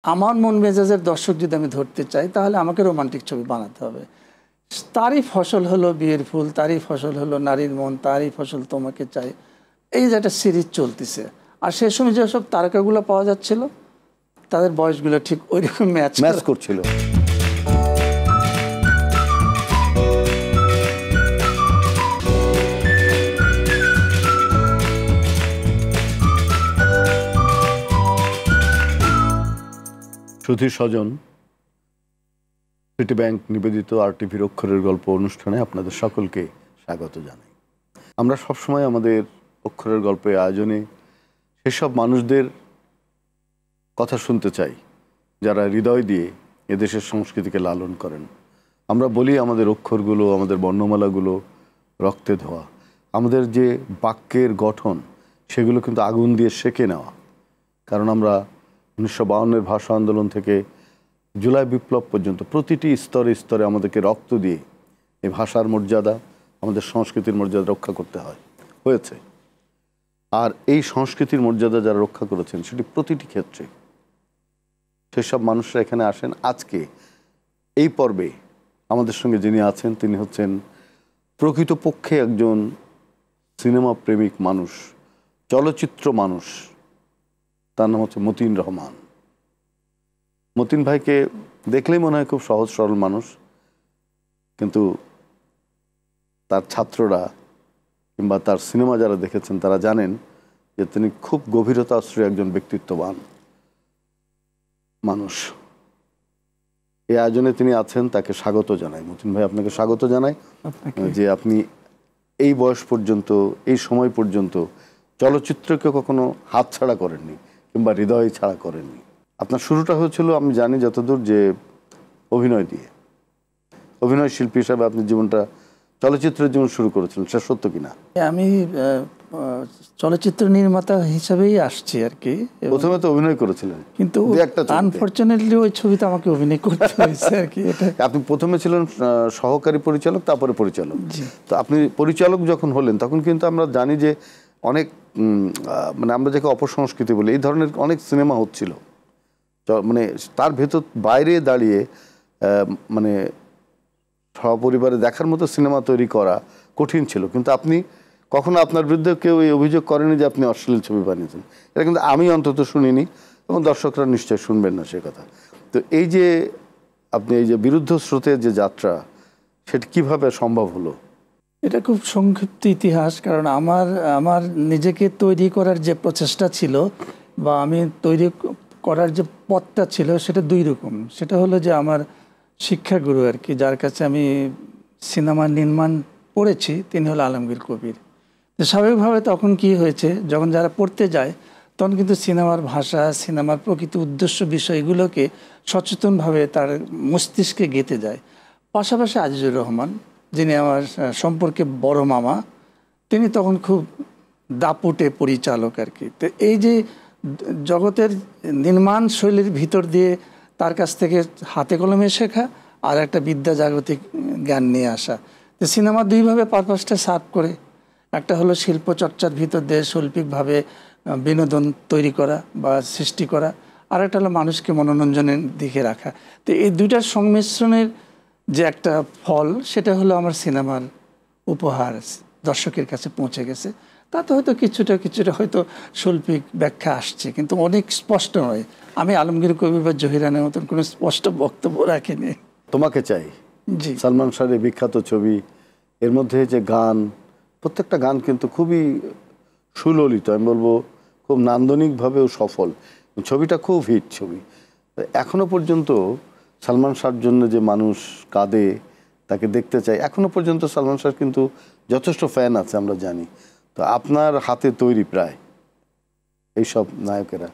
আমার মন মেজাজের দর্শক যদি আমি ধরতে চাই তাহলে আমাকে রোমান্টিক ছবি বানাতে হবে। তারই ফসল হলো বিয়ের ফুল, তারই ফসল হলো নারীর মন, তারই ফসল তোমাকে চাই, এই যে একটা সিরিজ চলতেছে। আর সেই সময় যেসব তারকাগুলো পাওয়া যাচ্ছিল তাদের বয়সগুলো ঠিক ওই রকম ম্যাচ করছিল। সুধী স্বজন, সিটি ব্যাংক নিবেদিত আরটিভির অক্ষরের গল্প অনুষ্ঠানে আপনাদের সকলকে স্বাগত জানাই। আমরা সবসময় আমাদের অক্ষরের গল্পের আয়োজনে সেসব মানুষদের কথা শুনতে চাই যারা হৃদয় দিয়ে এদেশের সংস্কৃতিকে লালন করেন। আমরা বলি আমাদের অক্ষরগুলো, আমাদের বর্ণমালাগুলো রক্তে ধোয়া। আমাদের যে বাক্যের গঠন সেগুলো কিন্তু আগুন দিয়ে সেঁকে নেওয়া। কারণ আমরা 1952-এর ভাষা আন্দোলন থেকে জুলাই বিপ্লব পর্যন্ত প্রতিটি স্তরে স্তরে আমাদেরকে রক্ত দিয়ে এই ভাষার মর্যাদা, আমাদের সংস্কৃতির মর্যাদা রক্ষা করতে হয়েছে। আর এই সংস্কৃতির মর্যাদা যারা রক্ষা করেছেন সেটি প্রতিটি ক্ষেত্রে সেসব মানুষরা এখানে আসেন। আজকে এই পর্বে আমাদের সঙ্গে যিনি আছেন তিনি হচ্ছেন প্রকৃতপক্ষে একজন সিনেমা প্রেমিক মানুষ, চলচ্চিত্র মানুষ। তার নাম হচ্ছে মতিন রহমান। মতিন ভাইকে দেখলেই মনে হয় খুব সহজ সরল মানুষ, কিন্তু তার ছাত্ররা কিংবা তার সিনেমা যারা দেখেছেন তারা জানেন যে তিনি খুব গভীরতা আশ্রয়ী একজন ব্যক্তিত্ববান মানুষ। এই আয়োজনে তিনি আছেন, তাকে স্বাগত জানাই। মতিন ভাই, আপনাকে স্বাগত জানাই যে আপনি এই বয়স পর্যন্ত, এই সময় পর্যন্ত চলচ্চিত্রকে কখনো হাতছাড়া করেননি কিংবা হৃদয় ছাড়া করেননি। আপনার শুরুটা হয়েছিল আমি জানি যতদূর যে অভিনয় দিয়ে, অভিনয় শিল্পী হিসাবে আপনি জীবনটা, চলচ্চিত্রের জীবন শুরু করেছিলেন, সেটা সত্য কিনা? আমি চলচ্চিত্র নির্মাতা হিসাবেই আসছি আর কি। প্রথমে তো অভিনয় করেছিলেন, কিন্তু আনফরচুনেটলি ওই ছবিতে আমাকে অভিনয় করতে হয়েছে আর কি। আপনি প্রথমে ছিলেন সহকারী পরিচালক, তারপরে পরিচালক। তো আপনি পরিচালক যখন হলেন তখন কিন্তু আমরা জানি যে অনেক মানে আমরা যাকে অপসংস্কৃতি বলি, এই ধরনের অনেক সিনেমা হচ্ছিল। মানে তার ভেতর বাইরে দাঁড়িয়ে মানে সপরিবারে দেখার মতো সিনেমা তৈরি করা কঠিন ছিল। কিন্তু আপনি কখনো, আপনার বিরুদ্ধে কেউ এই অভিযোগ করেনি যে আপনি অশ্লীল ছবি বানিয়েছেন। এটা কিন্তু আমি অন্তত শুনিনি এবং দর্শকরা নিশ্চয় শুনবেন না সে কথা। তো এই যে আপনি এই যে বিরুদ্ধ স্রোতের যে যাত্রা, সেটা কিভাবে সম্ভব হলো? এটা খুব সংক্ষিপ্ত ইতিহাস। কারণ আমার নিজেকে তৈরি করার যে প্রচেষ্টা ছিল বা আমি তৈরি করার যে পথটা ছিল সেটা দুই রকম। সেটা হলো যে আমার শিক্ষাগুরু আর কি, যার কাছে আমি সিনেমা নির্মাণ পড়েছি, তিনি হলো আলমগীর কবির। তো স্বাভাবিকভাবে তখন কি হয়েছে, যখন যারা পড়তে যায় তখন কিন্তু সিনেমার ভাষা, সিনেমার প্রকৃত উদ্দেশ্য বিষয়গুলোকে সচেতনভাবে তার মস্তিষ্কে গেঁথে যায়। পাশাপাশি আজিজুর রহমান, যিনি আমার সম্পর্কে বড় মামা, তিনি তখন খুব দাপুটে পরিচালক আর কি। তো এই যে জগতের নির্মাণ শৈলীর ভিতর দিয়ে তার কাছ থেকে হাতে কলমে শেখা আর একটা বিদ্যা জাগতিক জ্ঞান নিয়ে আসা, তো সিনেমা দুইভাবে পারপাসটা সার্ভ করে। একটা হলো শিল্পচর্চার ভিতর দিয়ে শৈল্পিকভাবে বিনোদন তৈরি করা বা সৃষ্টি করা, আর একটা হলো মানুষকে মনোরঞ্জনের দিকে রাখা। তো এই দুইটার সংমিশ্রণের যে একটা ফল, সেটা হলো আমার সিনেমার উপহার দর্শকের কাছে পৌঁছে গেছে। তাতে হয়তো কিছুটা হয়তো শৈল্পিক ব্যাখ্যা আসছে, কিন্তু অনেক স্পষ্ট নয়। আমি আলমগীর কবির বা জহিরানের মতন কোনো স্পষ্ট বক্তব্য রাখিনি। তোমাকে চাই, জি, সালমান শাহের বিখ্যাত ছবি। এর মধ্যে যে গান, প্রত্যেকটা গান কিন্তু খুবই সুললিত, আমি বলবো খুব নান্দনিকভাবেও সফল। ছবিটা খুব হিট ছবি। এখনো পর্যন্ত সালমান শাহর জন্য যে মানুষ কাঁদে, তাকে দেখতে চায়, এখনো পর্যন্ত সালমান শাহর কিন্তু যথেষ্ট ফ্যান আছে আমরা জানি। তো আপনার হাতে তৈরি প্রায় এইসব নায়কেরা,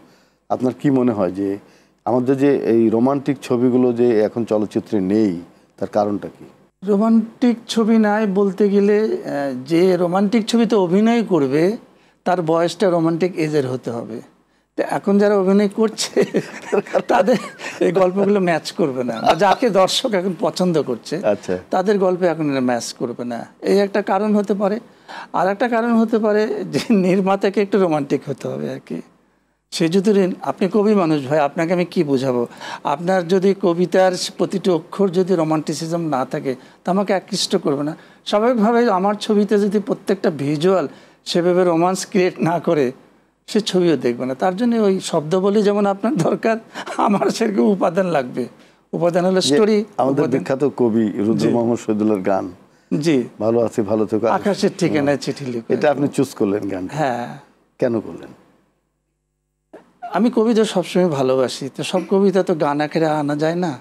আপনার কি মনে হয় যে আমাদের যে এই রোমান্টিক ছবিগুলো যে এখন চলচ্চিত্রে নেই, তার কারণটা কি? রোমান্টিক ছবি নাই বলতে গেলে, যে রোমান্টিক ছবিতে অভিনয় করবে তার বয়সটা রোমান্টিক এজের হতে হবে। তো এখন যারা অভিনয় করছে তাদের এই গল্পগুলো ম্যাচ করবে না, যাকে দর্শক এখন পছন্দ করছে তাদের গল্পে এখন ম্যাচ করবে না। এই একটা কারণ হতে পারে। আর একটা কারণ হতে পারে যে নির্মাতাকে একটু রোমান্টিক হতে হবে আর কি। সে যদি আপনি কবি মানুষ ভাই, আপনাকে আমি কি বোঝাবো? আপনার যদি কবিতার প্রতিটি অক্ষর যদি রোমান্টিসিজম না থাকে তা আমাকে আকৃষ্ট করবে না। স্বাভাবিকভাবে আমার ছবিতে যদি প্রত্যেকটা ভিজুয়াল সেভাবে রোমান্স ক্রিয়েট না করে সে ছবিও দেখবে না। তার জন্য ওই শব্দ বলি যেমন আপনার দরকার, আমার সেরকম উপাদান লাগবে। উপাদান হলো স্টোরি। আমাদের বিখ্যাত কবি রুদ্র মোহাম্মদ শহীদুল্লাহর গান, জি, ভালো আছি ভালো থেকো আকাশের ঠিকানায় চিঠি লিখো, এটা আপনি চুজ করলেন গান? হ্যাঁ। কেন করলেন? আমি কবিতা সবসময় ভালোবাসি, তো সব কবিতা তো গান আকারে আনা যায় না।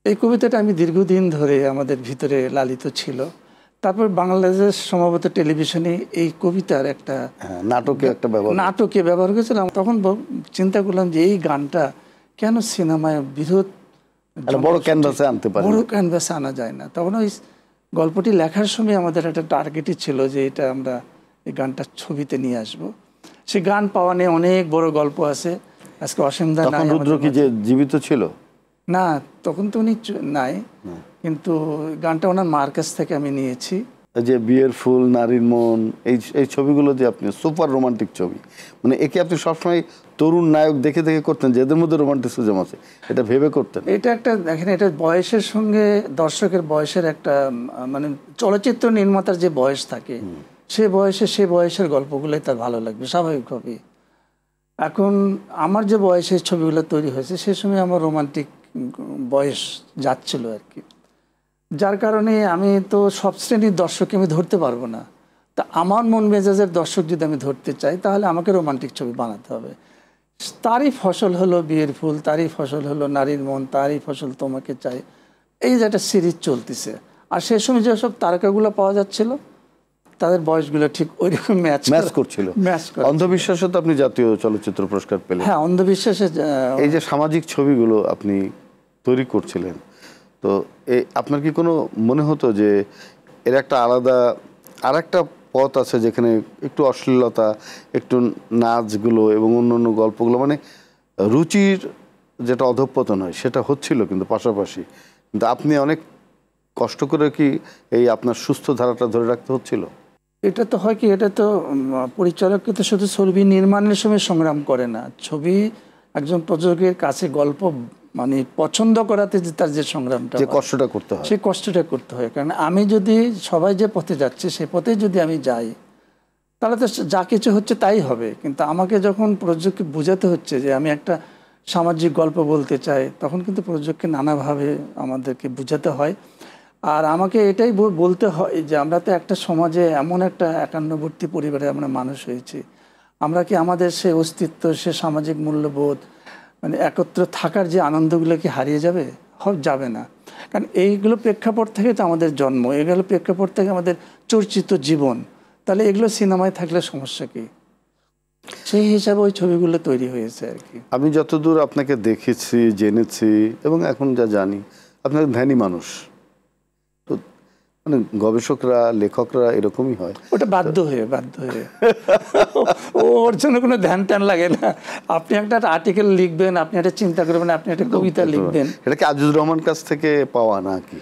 এই কবিতাটা আমি দীর্ঘদিন ধরে আমাদের ভিতরে লালিত ছিল। তারপর বাংলাদেশের সম্ভবত টেলিভিশনে এই কবিতার একটা নাটকে ব্যবহার করেছিলাম। তখন চিন্তা করলাম যে এই গানটা কেন সিনেমায় বড় ক্যানভাসে আনতে পারি, বড় ক্যানভাসে আনা যায় না। তখন ওই গল্পটি লেখার সময় আমাদের একটা টার্গেটই ছিল যে এটা আমরা এই গানটা ছবিতে নিয়ে আসব। সে গান পাওয়া নিয়ে অনেক বড় গল্প আছে। আজকে অসীম দা নাই। রুদ্র কি যে জীবিত ছিল? না, তখন তো উনি নাই, কিন্তু গানটা ওনার মার কাছ থেকে আমি নিয়েছি। যে বিয়ের ফুল, নারীর মন, এই ছবিগুলো যে আপনি সুপার রোমান্টিক ছবি, মানে একে আপনি সবসময় তরুণ নায়ক দেখে দেখে করতেন যে এদের মধ্যে রোমান্টিসিজম আছে, এটা ভেবে করতেন? এটা একটা দেখেন, এটা বয়সের সঙ্গে দর্শকের বয়সের একটা মানে চলচ্চিত্র নির্মাতার যে বয়স থাকে সে বয়সের গল্পগুলোই তার ভালো লাগবে স্বাভাবিকভাবে। এখন আমার যে বয়সের ছবিগুলো তৈরি হয়েছে সে সময় আমার রোমান্টিক বয়স যাচ্ছিল আর কি, যার কারণে আমি তো সব শ্রেণীর দর্শককে আমি ধরতে পারবো না। তা আমার মন মেজাজের দর্শক যদি আমি ধরতে চাই তাহলে আমাকে রোমান্টিক ছবি বানাতে হবে। তারই ফসল হলো বিয়ের ফুল, তারই ফসল হলো নারীর মন, তারই ফসল তোমাকে চাই। এই যে একটা সিরিজ চলতেছে, আর সে সময় যেসব তারকাগুলো পাওয়া যাচ্ছিল তাদের বয়সগুলো ঠিক ওইরকম ম্যাচ করছিল। অন্ধবিশ্বাসে তো আপনি জাতীয় চলচ্চিত্র পুরস্কার পেলেন। হ্যাঁ, অন্ধবিশ্বাসে। এই যে সামাজিক ছবিগুলো আপনি তৈরি করছিলেন, তো আপনার কি কোনো মনে হতো যে এর একটা আলাদা আর একটা পথ আছে যেখানে একটু অশ্লীলতা, একটু নাচগুলো এবং অন্য গল্পগুলো, মানে রুচির যেটা অধঃপতন হয় সেটা হচ্ছিল কিন্তু পাশাপাশি, কিন্তু আপনি অনেক কষ্ট করে কি এই আপনার সুস্থ ধারাটা ধরে রাখতে হচ্ছিল? এটা তো হয় কি, এটা তো পরিচালককে তো শুধু ছবি নির্মাণের সময় সংগ্রাম করে না, ছবি একজন প্রযোজকের কাছে গল্প মানে পছন্দ করাতে যে তার যে সংগ্রামটা, যে কষ্টটা করতে হয়, সেই কষ্টটা করতে হয়। কারণ আমি যদি সবাই যে পথে যাচ্ছে সে পথে যদি আমি যাই তাহলে তো যা কিছু হচ্ছে তাই হবে, কিন্তু আমাকে যখন প্রযোজককে বোঝাতে হচ্ছে যে আমি একটা সামাজিক গল্প বলতে চাই, তখন কিন্তু প্রযোজককে নানাভাবে আমাদেরকে বোঝাতে হয়। আর আমাকে এটাই বলতে হয় যে আমরা তো একটা সমাজে এমন একটা একান্নবর্তী পরিবারে আমরা মানুষ হয়েছি, আমরা কি আমাদের সে অস্তিত্ব, সে সামাজিক মূল্যবোধ, মানে একত্র থাকার যে আনন্দগুলো কি হারিয়ে যাবে? যাবে না। কারণ এইগুলো প্রেক্ষাপট থেকে তো আমাদের জন্ম, এগুলো প্রেক্ষাপট থেকে আমাদের চর্চিত জীবন, তাহলে এগুলো সিনেমায় থাকলে সমস্যা কি? সেই হিসাবে ওই ছবিগুলো তৈরি হয়েছে আর কি। আমি যতদূর আপনাকে দেখেছি, জেনেছি এবং এখন যা জানি, আপনার ধ্যানী মানুষ। তো মানে গবেষকরা, লেখকরা এরকমই হয়। ওটা বাধ্য হয়ে ওর জন্য কোনো ধ্যান ট্যান লাগে না। আপনি একটা আর্টিকেল লিখবেন, আপনি একটা চিন্তা করবেন, আপনি একটা কবিতা লিখবেন। এটা কি আজিজুর রহমান কাছ থেকে পাওয়া না কি?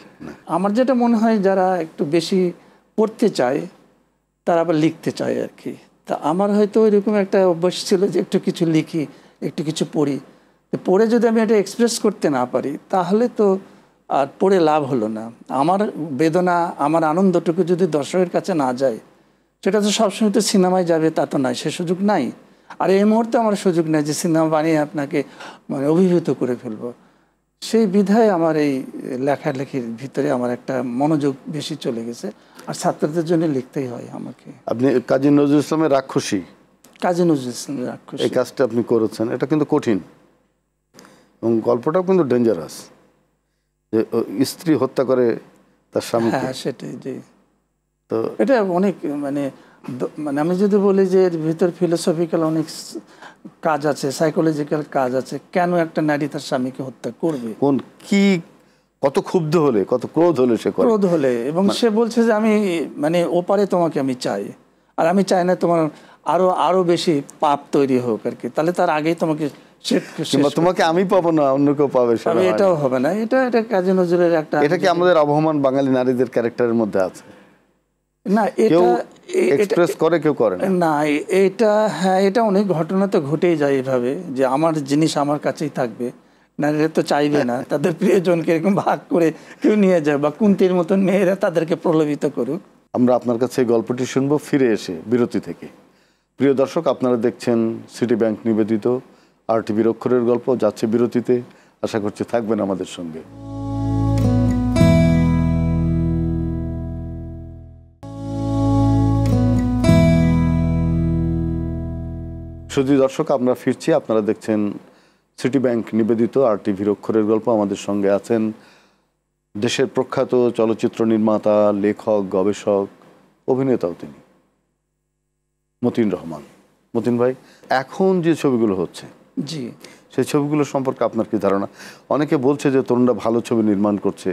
আমার যেটা মনে হয় যারা একটু বেশি পড়তে চায় তারা আবার লিখতে চায় আর কি। তা আমার হয়তো ওইরকম একটা অভ্যাস ছিল যে একটু কিছু লিখি, একটু কিছু পড়ি। পড়ে যদি আমি এটা এক্সপ্রেস করতে না পারি তাহলে তো আর পড়ে লাভ হলো না। আমার বেদনা, আমার আনন্দটুকু যদি দর্শকের কাছে না যায়, সেটা তো সবসময় তো সিনেমায় যাবে তা তো নাই, সে সুযোগ নাই। আর এই মুহূর্তে আমার সুযোগ নেই যে সিনেমা বানিয়ে আপনাকে মানে অভিভূত করে ফেলবো। সেই বিধায় আমার এই লেখালেখির ভিতরে আমার একটা মনোযোগ বেশি চলে গেছে, আর ছাত্রদের জন্য লিখতেই হয় আমাকে। আপনি কাজী নজরুল ইসলামের রাক্ষসী, কাজী নজরুল ইসলামের রাক্ষসী, এই কাজটা আপনি করেছেন, এটা কিন্তু কঠিন এবং গল্পটাও কিন্তু ডেঞ্জারাস, যে স্ত্রী হত্যা করে তার স্বামী। হ্যাঁ, সেটাই। জি, তো এটা অনেক মানে আমি যদি বলি যে এর ভিতর ফিলোসফিক্যাল অনেক কাজ আছে, সাইকোলজিক্যাল কাজ আছে। কেন একটা নারী তার স্বামীকে হত্যা করবে? কোন কি, কত ক্ষুব্ধ হলে, কত ক্রোধ হলে সে করে, ক্রোধ হলে, এবং সে বলছে যে আমি মানে ওপারে তোমাকে আমি চাই, আর আমি চাই না তোমার আরো বেশি পাপ তৈরি হোক আর কি। তাহলে তার আগেই তোমাকে তোমাকে আমি পাবো না, অন্য কেউ পাবে, এটাও হবে না। এটা কাজী নজরুলের একটা, এটা কি আমাদের আবহমান বাঙালি নারীদের ক্যারেক্টারের মধ্যে আছে? না, এক্সপ্রেস করে কেউ করে না। না, এটা হ্যাঁ, এটা অনেক ঘটনা তো ঘটেই যায় এভাবে, যে আমার জিনিস আমার কাছেই থাকবে, নারীরা তো চাইবে না তাদের প্রিয়জনকে এরকম ভাগ করে কেউ নিয়ে যায়, বা কুন্তির মতন মেয়েরা তাদেরকে প্রলোভিত করুক। আমরা আপনার কাছে এই গল্পটি শুনবো ফিরে এসে বিরতি থেকে। প্রিয় দর্শক, আপনারা দেখছেন সিটি ব্যাংক নিবেদিত RTVর অক্ষরের গল্প, যাচ্ছে বিরতিতে। আশা করছি থাকবেন আমাদের সঙ্গে। শুধু দর্শক, আমরা ফিরছি। আপনারা দেখছেন সিটি ব্যাংক নিবেদিত RTVর অক্ষরের গল্প। আমাদের সঙ্গে আছেন দেশের প্রখ্যাত চলচ্চিত্র নির্মাতা, লেখক, গবেষক, অভিনেতাও তিনি, মতিন রহমান। মতিন ভাই, এখন যে ছবিগুলো হচ্ছে, জি, সেই ছবিগুলো সম্পর্কে আপনার কি ধারণা? অনেকে বলছে যে তরুণরা ভালো ছবি নির্মাণ করছে।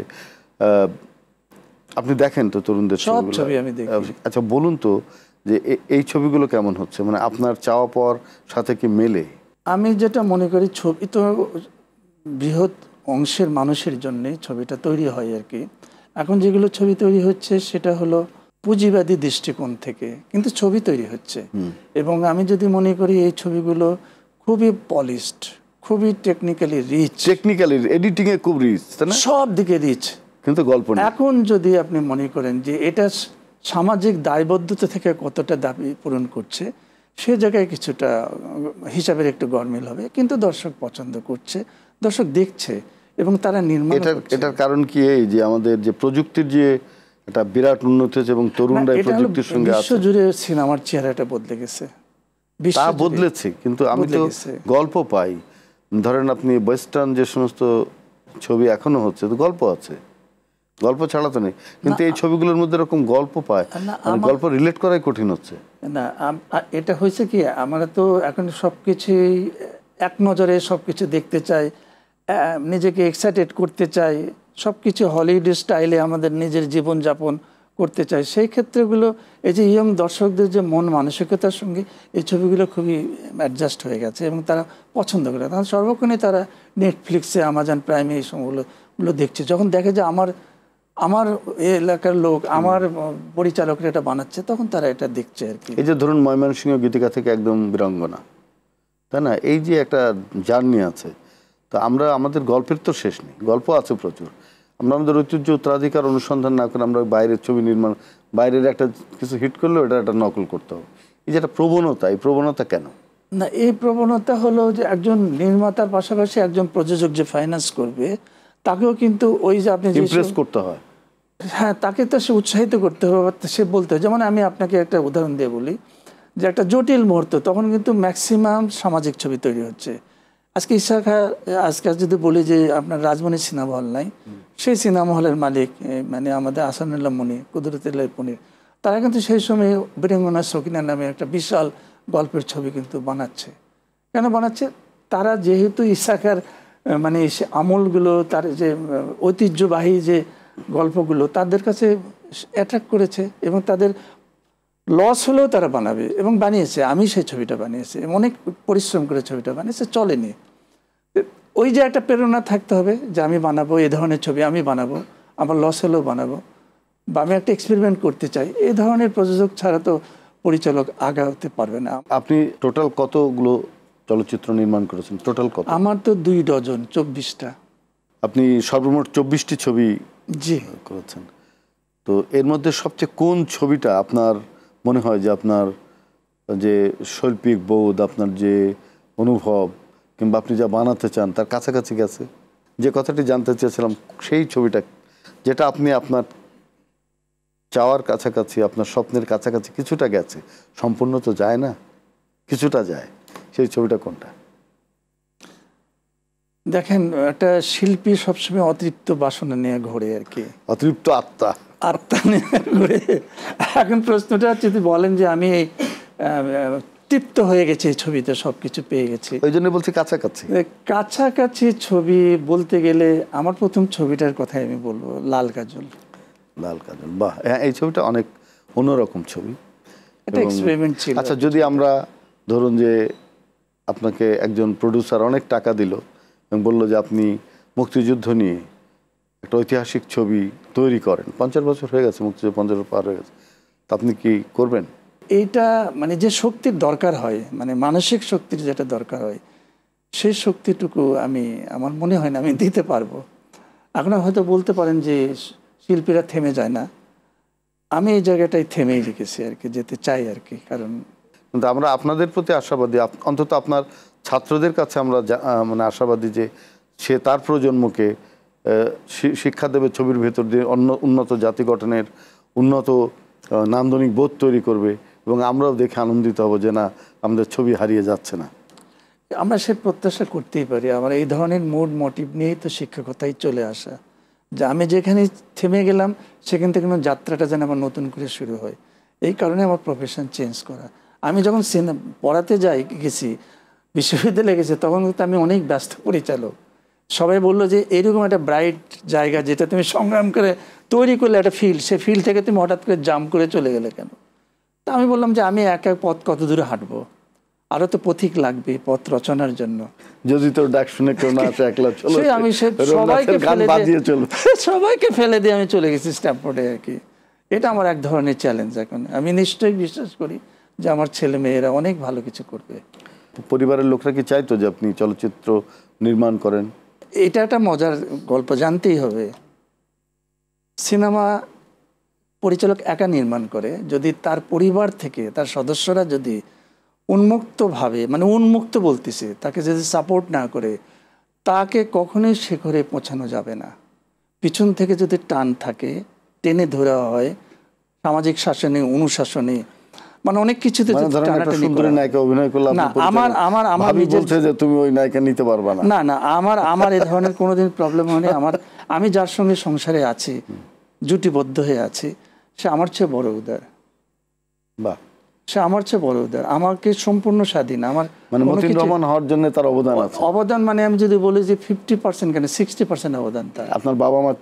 আপনি দেখেন তো তরুণদের সব ছবি আমি দেখি। আচ্ছা, বলুন তো যে এই ছবিগুলো কেমন হচ্ছে, মানে আপনার চাওয়া পাওয়ার সাথে কি মেলে? আমি যেটা মনে করি, ছবি তো বৃহৎ অংশের মানুষের জন্যে ছবিটা তৈরি হয় আর কি। এখন যেগুলো ছবি তৈরি হচ্ছে সেটা হলো পুঁজিবাদী দৃষ্টিকোণ থেকে কিন্তু ছবি তৈরি হচ্ছে, এবং আমি যদি মনে করি এই ছবিগুলো খুবই পলিশড, খুবই টেকনিক্যালি রিচ, টেকনিক্যালি এডিটিং এ খুব রিচ, তাই না? সব দিকে রিচ, কিন্তু গল্প নেই। এখন যদি আপনি মনে করেন যে এটা সামাজিক দায়বদ্ধতা থেকে কতটা দাবি পূরণ করছে, সে জায়গায় কিছুটা হিসাবের একটু গরমিল হবে, কিন্তু দর্শক পছন্দ করছে, দর্শক দেখছে এবং তারা নির্মাণ করছে। এটার কারণ কি এই যে আমাদের যে প্রযুক্তির যে একটা বিরাট উন্নতি হয়েছে এবং তরুণরা প্রযুক্তির সঙ্গে আছে, বিশ্বজুড়ে সিনেমার চেহারাটা বদলে গেছে। তা বদলেছে, কিন্তু আমি তো গল্প পাই। ধরেন আপনি ওয়েস্টার্ন যে সমস্ত ছবি এখনো হচ্ছে, তো গল্প আছে, গল্প ছাড়া তো নেই, কিন্তু এই ছবিগুলোর মধ্যে এরকম গল্প পায়, মানে গল্প রিলেট করাই কঠিন হচ্ছে না। এটা হয়েছে কি, আমরা তো এখন সবকিছুই এক নজরে সবকিছু দেখতে চাই, নিজেকে এক্সাইটেড করতে চাই, সবকিছু হলিউড স্টাইলে আমাদের নিজের জীবনযাপন করতে চাই। সেই ক্ষেত্রেগুলো এই যে ইয়ং দর্শকদের যে মন মানসিকতার সঙ্গে এই ছবিগুলো খুবই অ্যাডজাস্ট হয়ে গেছে এবং তারা পছন্দ করে। তখন সর্বক্ষণই তারা নেটফ্লিক্সে, আমাজন প্রাইমে এই সময়গুলো দেখছে। যখন দেখে যে আমার এলাকার লোক, আমার পরিচালকরা এটা বানাচ্ছে, তখন তারা এটা দেখছে আর কি। এই যে ধরুন ময়মনসিংহ গীতিকা থেকে একদম বীরাঙ্গনা, তাই না? এই যে একটা জার্নি আছে, তো আমরা আমাদের গল্পের তো শেষ নেই, গল্প আছে প্রচুর। আমরা আমাদের ঐতিহ্য উত্তরাধিকার অনুসন্ধান না করে আমরা বাইরের ছবি নির্মাণ, বাইরের একটা কিছু হিট করলেও এটা একটা নকল করতে হবে। এই যে একটা প্রবণতা, এই প্রবণতা কেন? না, এই প্রবণতা হলো যে একজন নির্মাতার পাশাপাশি একজন প্রযোজক যে ফাইন্যান্স করবে, তাকেও কিন্তু ওই যে আপনি ইমপ্রেস করতে হয়। হ্যাঁ, তাকে তো সে উৎসাহিত করতে হবে, সে বলতে হবে। যেমন আমি আপনাকে একটা উদাহরণ দিয়ে বলি, যে একটা জটিল মুহূর্ত, তখন কিন্তু ম্যাক্সিমাম সামাজিক ছবি তৈরি হচ্ছে। আজকে আজকে যদি বলি যে আপনার রাজমণি সিনেমা হল নাই, সেই সিনেমা হলের মালিক মানে আমাদের আসানুল্লাহ মনি, কুদরতুল্লাহ পনির, তারা কিন্তু সেই সময় বীরাঙ্গনা সকিনা নামে একটা বিশাল গল্পের ছবি কিন্তু বানাচ্ছে। কেন বানাচ্ছে? তারা যেহেতু ইসাখার মানে আমলগুলো, তার যে ঐতিহ্যবাহী যে গল্পগুলো তাদের কাছে অ্যাট্রাক্ট করেছে, এবং তাদের লস হলেও তারা বানাবে এবং বানিয়েছে। আমি সেই ছবিটা বানিয়েছি, অনেক পরিশ্রম করে ছবিটা বানিয়েছে, চলেনি। ওই যে একটা প্রেরণা থাকতে হবে যে আমি বানাবো, এই ধরনের ছবি আমি বানাবো, আমার লস হলেও বানাবো, বা আমি একটা এক্সপেরিমেন্ট করতে চাই। এই ধরনের প্রযোজক ছাড়া তো পরিচালক আগাতে পারবে না। আপনি টোটাল কতগুলো চলচ্চিত্র নির্মাণ করেছেন? টোটাল কত? আমার তো 2 ডজন, 24টা। আপনি সর্বমোট 24টি ছবি জি করেছেন। তো এর মধ্যে সবচেয়ে কোন ছবিটা আপনার মনে হয় যে আপনার যে শৈল্পিক বোধ, আপনার যে অনুভব, কিংবা আপনি যা বানাতে চান তার কাছাকাছি গেছে? যে কথাটি জানতে চেয়েছিলাম, সেই ছবিটা যেটা আপনি আপনার চাওয়ার কাছাকাছি, আপনার স্বপ্নের কাছাকাছি কিছুটা গেছে, সম্পূর্ণ তো যায় না, কিছুটা যায়, সেই ছবিটা কোনটা? দেখেন, একটা শিল্পী সবসময় অতৃপ্ত বাসনা নিয়ে ঘোরে আর কি, অতৃপ্ত আত্মা নিয়ে ঘোরে। এখন প্রশ্নটা হচ্ছে, যদি বলেন যে আমি তৃপ্ত হয়ে গেছি এই ছবিতে, সবকিছু পেয়ে গেছি, ওই জন্য বলছি কাছাকাছি। কাছাকাছি ছবি বলতে গেলে আমার প্রথম ছবিটার কথাই আমি বলবো, লাল কাজল। লাল কাজল, বাহ, এই ছবিটা অনেক অন্যরকম ছবি, এটা এক্সপেরিমেন্ট ছিল। আচ্ছা, যদি আমরা ধরুন যে আপনাকে একজন প্রডিউসার অনেক টাকা দিল এবং বললো যে আপনি মুক্তিযুদ্ধ নিয়ে একটা ঐতিহাসিক ছবি তৈরি করেন, 50 বছর হয়ে গেছে, মুক্তিযুদ্ধ 50 পার হয়ে গেছে, তা আপনি কি করবেন? এইটা মানে যে শক্তির দরকার হয়, মানে মানসিক শক্তির যেটা দরকার হয়, সেই শক্তিটুকু আমার মনে হয় না আমি দিতে পারবো। আপনারা হয়তো বলতে পারেন যে শিল্পীরা থেমে যায় না, আমি এই জায়গাটায় থেমেই রেখেছি আর কি, যেতে চাই আর কি। কারণ কিন্তু আমরা আপনাদের প্রতি আশাবাদী, অন্তত আপনার ছাত্রদের কাছে আমরা মানে আশাবাদী যে সে তার প্রজন্মকে শিক্ষা দেবে ছবির ভেতর দিয়ে উন্নত জাতি গঠনের, উন্নত নান্দনিক বোধ তৈরি করবে, এবং আমরাও দেখে আনন্দিত হব যে না, আমাদের ছবি হারিয়ে যাচ্ছে না। আমরা সে প্রত্যাশা করতেই পারি। আমার এই ধরনের মুড মোটিভ নিয়েই তো শিক্ষকতায় চলে আসা, যে আমি যেখানে থেমে গেলাম সেখান থেকে আমার যাত্রাটা যেন আমার নতুন করে শুরু হয়। এই কারণে আমার প্রফেশন চেঞ্জ করা। আমি যখন পড়াতে গেছি, বিশ্ববিদ্যালয়ে গেছি, তখন কিন্তু আমি অনেক ব্যস্ত পরিচালক। সবাই বললো যে এরকম একটা ব্রাইট জায়গা যেটা তুমি সংগ্রাম করে তৈরি করলে একটা ফিল্ড, সে ফিল্ড থেকে তুমি হঠাৎ করে জাম্প করে চলে গেলে কেন? তা আমি বললাম যে আমি এক পথ কত দূরে হাঁটবো, আরও তো পথিক লাগবে পথ রচনার জন্য। যদি তোর ডাক শুনে কেউ না আসে, একলা চলো, আমি সবাইকে ফেলে দিয়ে আমি চলে গেছি স্ট্যামফোর্ডে আর কি। এটা আমার এক ধরনের চ্যালেঞ্জ। এখন আমি নিশ্চয়ই বিশ্বাস করি যে আমার ছেলে মেয়েরা অনেক ভালো কিছু করবে। পরিবারের লোকরা কি চাইতো যে আপনি চলচ্চিত্র নির্মাণ করেন? এটা একটা মজার গল্প, জানতেই হবে। সিনেমা পরিচালক একা নির্মাণ করে যদি তার পরিবার থেকে তার সদস্যরা যদি উন্মুক্তভাবে, মানে উন্মুক্ত বলতেছে, তাকে যদি সাপোর্ট না করে, তাকে কখনোই শিখরে পৌঁছানো যাবে না। পিছন থেকে যদি টান থাকে, টেনে ধরা হয়, সামাজিক শাসনে, অনুশাসনে, মানে অনেক কিছুতে আমার এই ধরনের কোনোদিন প্রবলেম হয়নি। আমি যার সঙ্গে সংসারে আছি, জুটিবদ্ধ হয়ে আছি, সে আমার চেয়ে বড় উদার। সে আমার চেয়ে বড় উদার, আমাকে সম্পূর্ণ স্বাধীন। আমার মতিন রহমান হওয়ার জন্য তার অবদান আছে। অবদান মানে আমি যদি বলি যে 50% কেন 60% অবদান তার। আপনার বাবা মা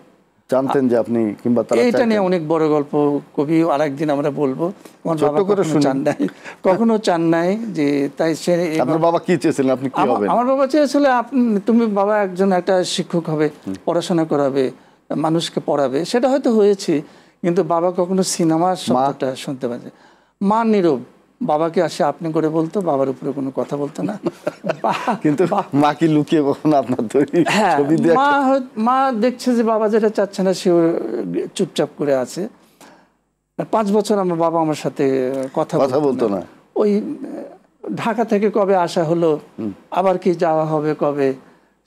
জানতেন যে আপনি, কিংবা এটা নিয়ে অনেক বড় গল্প কবি আরেকদিন আমরা বলবো। আমার বাবা কখনো চান নাই যে, তাই সে। আপনার বাবা কি চেয়েছিলেন, আপনি কি হবেন? আমার বাবা চেয়েছিল তুমি বাবা একজন একটা শিক্ষক হবে, পড়াশোনা করাবে, মানুষকে পড়াবে। সেটা হয়তো হয়েছে, কিন্তু বাবা কখনো সিনেমার শব্দটা শুনতে পাচ্ছে। মা নীরব, বাবাকে আসে আপনি করে বলতো, বাবার উপরে কোনো কথা বলতো না। কিন্তু মা কি লুকিয়ে কখনো আপনার তৈরি ছবি দেখে? মা দেখছে যে বাবা যেটা চাচ্ছে না, সে চুপচাপ করে আছে। 5 বছর আমার বাবা আমার সাথে কথা বলতো না। ওই ঢাকা থেকে কবে আসা হলো, আবার কি যাওয়া হবে কবে,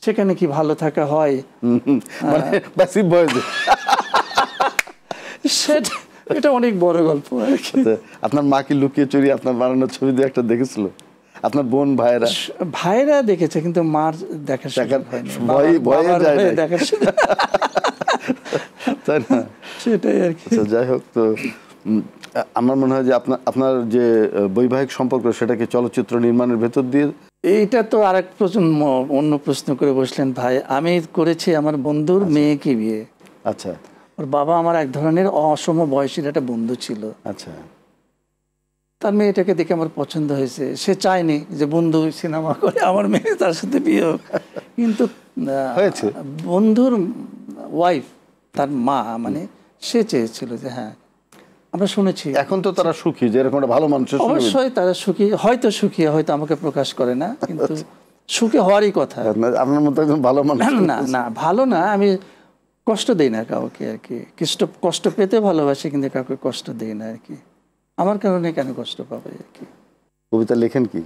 সেখানে কি ভালো থাকা হয়, সেটা এটা অনেক বড় গল্প আর কি। আপনার মা কি লুকিয়ে চুরি আপনার বানানো ছবি দিয়ে একটা দেখেছিল? আপনার বোন ভাইরা দেখেছে, কিন্তু মার দেখা তাই না? সেটাই আর কি। যাই হোক, তো আমার মনে হয় যে আপনার যে বৈবাহিক সম্পর্ক, সেটাকে চলচ্চিত্র নির্মাণের ভেতর দিয়ে। এইটা তো আরেক প্রজন্ম অন্য প্রশ্ন করে বসলেন ভাই। আমি করেছি আমার বন্ধুর মেয়েকে বিয়ে। আচ্ছা। ওর বাবা আমার এক ধরনের অসম বয়সীর একটা বন্ধু ছিল। আচ্ছা। তার মেয়েটাকে দেখে আমার পছন্দ হয়েছে। সে চায়নি যে বন্ধু সিনেমা করে আমার মেয়ে তার সাথে বিয়ে হোক, কিন্তু বন্ধুর ওয়াইফ, তার মা, মানে সে চেয়েছিল যে হ্যাঁ, আমরা শুনেছি। এখন তো তারা সুখী, যে এরকম একটা ভালো মানুষ। অবশ্যই তারা সুখী, হয়তো সুখী, হয়তো আমাকে প্রকাশ করে না, কিন্তু সুখী হওয়ারই কথা। আপনার মতো একজন ভালো মানুষ। না ভালো না, আমি কষ্ট দেই না কাউকে আর কি। কষ্ট পেতে ভালোবাসি, কিন্তু কাউকে কষ্ট দেই না আর কি। আমার কারণে কেন কষ্ট পাবে আর কি। কবিতা লেখেন কি?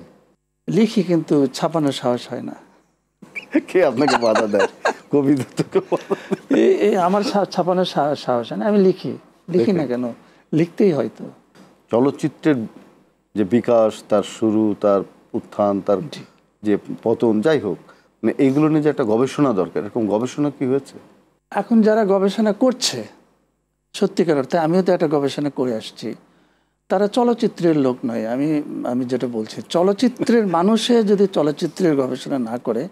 লিখি, কিন্তু ছাপানোর সাহস হয় না। কে আপনাকে বাধা দেয়? কবিতা তো আমার ছাপানোর সাহস হয় না। আমি লিখি না কেন, লিখতেই হয়তো। চলচ্চিত্রের যে বিকাশ, তার শুরু, তার উত্থান, তার যে পতন, যাই হোক, মানে এইগুলো নিয়ে যে একটা গবেষণা দরকার, এরকম গবেষণা কি হয়েছে? এখন যারা গবেষণা করছে সত্যিকার অর্থে, আমিও তো একটা গবেষণা করে আসছি, তারা চলচ্চিত্রের লোক নয়। আমি যেটা বলছি, চলচ্চিত্রের মানুষে যদি চলচ্চিত্রের গবেষণা না করে,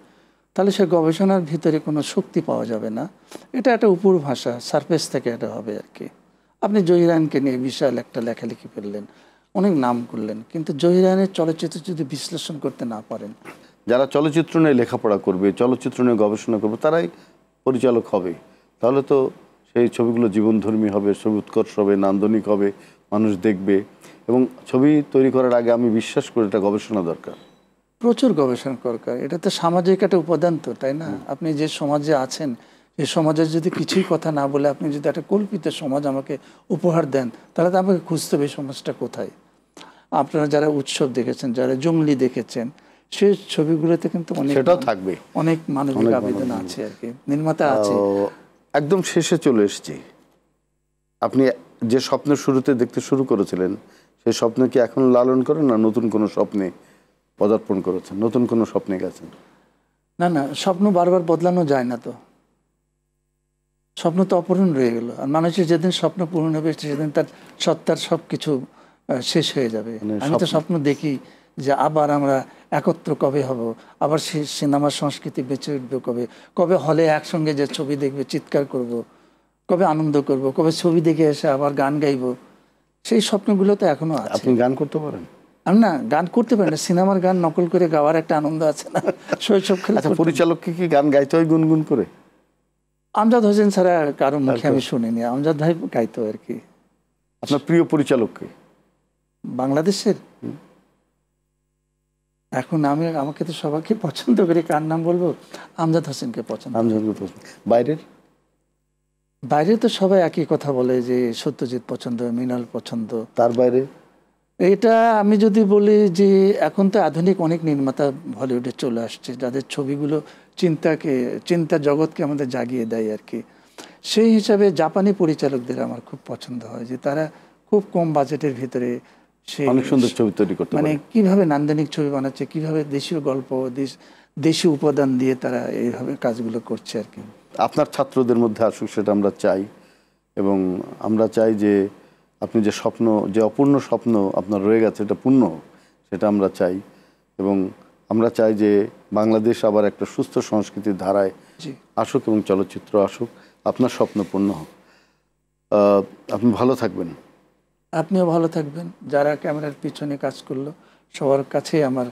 তাহলে সে গবেষণার ভিতরে কোনো শক্তি পাওয়া যাবে না। এটা একটা উপর ভাষা, সারফেস থেকে এটা হবে আর কি। আপনি জহিরানকে নিয়ে বিশাল একটা লেখালেখি করলেন, অনেক নাম করলেন, কিন্তু জহিরানের চলচ্চিত্র যদি বিশ্লেষণ করতে না পারেন, যারা চলচ্চিত্র নিয়ে লেখাপড়া করবে, চলচ্চিত্র নিয়ে গবেষণা করবে, তারাই পরিচালক হবে। তাহলে তো সেই ছবিগুলো জীবনধর্মী হবে, ছবি উৎকর্ষ হবে, নান্দনিক হবে, মানুষ দেখবে, এবং ছবি তৈরি করার আগে আমি বিশ্বাস করি এটা গবেষণা দরকার। প্রচুর গবেষণা দরকার। এটা তো সামাজিক একটা উপাদান তো, তাই না? আপনি যে সমাজে আছেন, এই সমাজের যদি কিছুই কথা না বলে আপনি যদি একটা কল্পিত সমাজ আমাকে উপহার দেন, তাহলে তো আমাকে খুঁজতে হবে এই সমাজটা কোথায়। আপনারা যারা উৎসব দেখেছেন, যারা জঙ্গলি দেখেছেন, সেই ছবিগুলোতে কিন্তু অনেক সেটাও থাকবে, অনেক মানবিক আবেদন আছে আর কি, নির্মাতা আছে। একদম শেষে চলে এসেছি। আপনি যে স্বপ্নের শুরুতে দেখতে শুরু করেছিলেন, সেই স্বপ্ন কি এখন লালন করেন, না নতুন কোনো স্বপ্নে পদার্পণ করেছেন, নতুন কোনো স্বপ্নে গেছেন? না না, স্বপ্ন বারবার বদলানো যায় না তো, স্বপ্ন তো অপূরণ রয়ে গেল। আর মানুষের যেদিন স্বপ্ন পূরণ হবে সেদিন তার সত্তার সব কিছু শেষ হয়ে যাবে। আমি তো স্বপ্ন দেখি যে আবার আমরা একত্র কবে হব, আবার সিনেমার সংস্কৃতি বেঁচে উঠবে কবে, কবে হলে একসঙ্গে যে ছবি দেখবে চিৎকার করব, কবে আনন্দ করব, কবে ছবি দেখে এসে আবার গান গাইব, সেই স্বপ্নগুলো তো এখনো আছে। আপনি গান করতে পারেন? আমি না গান করতে পারি না, সিনেমার গান নকল করে গাওয়ার একটা আনন্দ আছে না, শৈশব খেলে। আচ্ছা, পরিচালককে কি গান গাইতে হয় গুনগুন করে? আমজাদ হোসেন ছাড়া কারো মুখে আমি শুনিনি, আমজাদ ভাই গাইতো আর কি। আপনার প্রিয় পরিচালককে বাংলাদেশের? এখন আমাকে তো সবাইকে পছন্দ করি, কার নাম বলবো? আমজাদ হোসেনকে পছন্দ। আমজাদকে পছন্দ। বাইরের? বাইরে তো সবাই একই কথা বলে যে সত্যজিৎ পছন্দ, মৃণাল পছন্দ। তার বাইরে? এটা আমি যদি বলি যে এখন তো আধুনিক অনেক নির্মাতা বলিউডে চলে আসছে, যাদের ছবিগুলো চিন্তা জগৎকে আমাদের জাগিয়ে দেয় আর কি। সেই হিসাবে জাপানি পরিচালকদের আমার খুব পছন্দ হয়, যে তারা খুব কম বাজেটের ভিতরে অনেক সুন্দর ছবি তৈরি করতে মানে কিভাবে নান্দনিক ছবি বানাচ্ছে, কিভাবে দেশীয় গল্প, দেশীয় উপাদান দিয়ে তারা এইভাবে কাজগুলো করছে আর কি। আপনার ছাত্রদের মধ্যে আসুক, সেটা আমরা চাই। এবং আমরা চাই যে আপনি যে স্বপ্ন, যে অপূর্ণ স্বপ্ন আপনার রয়ে গেছে, এটা পূর্ণ হোক, সেটা আমরা চাই। এবং আমরা চাই যে বাংলাদেশ আবার একটা সুস্থ সংস্কৃতির ধারায় আসুক এবং চলচ্চিত্র আসুক, আপনার স্বপ্ন পূর্ণ হোক। আপনি ভালো থাকবেন। আপনিও ভালো থাকবেন। যারা ক্যামেরার পিছনে কাজ করলো সবার কাছে আমার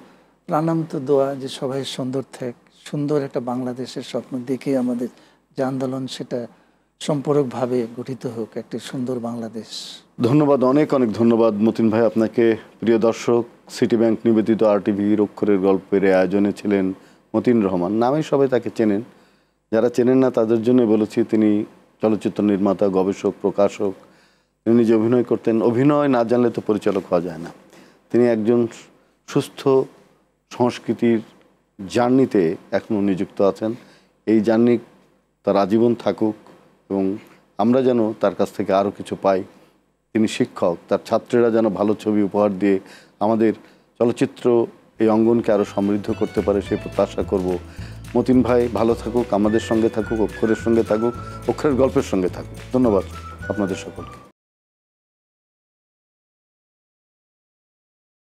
প্রাণান্ত দোয়া যে সবাই সুন্দর থাক, সুন্দর একটা বাংলাদেশের স্বপ্ন দেখে আমাদের যে আন্দোলন সেটা সম্পূরকভাবে গঠিত হোক একটি সুন্দর বাংলাদেশ। ধন্যবাদ, অনেক অনেক ধন্যবাদ মতিন ভাই আপনাকে। প্রিয় দর্শক, সিটি ব্যাংক নিবেদিত RTVর অক্ষরের গল্পের আয়োজনে ছিলেন মতিন রহমান। নামে সবাই তাকে চেনেন, যারা চেনেন না তাদের জন্য বলেছি, তিনি চলচ্চিত্র নির্মাতা, গবেষক, প্রকাশক। তিনি নিজে অভিনয় করতেন। অভিনয় না জানলে তো পরিচালক হওয়া যায় না। তিনি একজন সুস্থ সংস্কৃতির জার্নিতে এখনও নিযুক্ত আছেন। এই জার্নি তার আজীবন থাকুক এবং আমরা যেন তার কাছ থেকে আরও কিছু পাই। তিনি শিক্ষক, তার ছাত্রেরা যেন ভালো ছবি উপহার দিয়ে আমাদের চলচ্চিত্র এই অঙ্গনকে আরও সমৃদ্ধ করতে পারে, সেই প্রত্যাশা করব। মতিন ভাই ভালো থাকুক, আমাদের সঙ্গে থাকুক, অক্ষরের সঙ্গে থাকুক, অক্ষরের গল্পের সঙ্গে থাকুক। ধন্যবাদ আপনাদের সকলকে।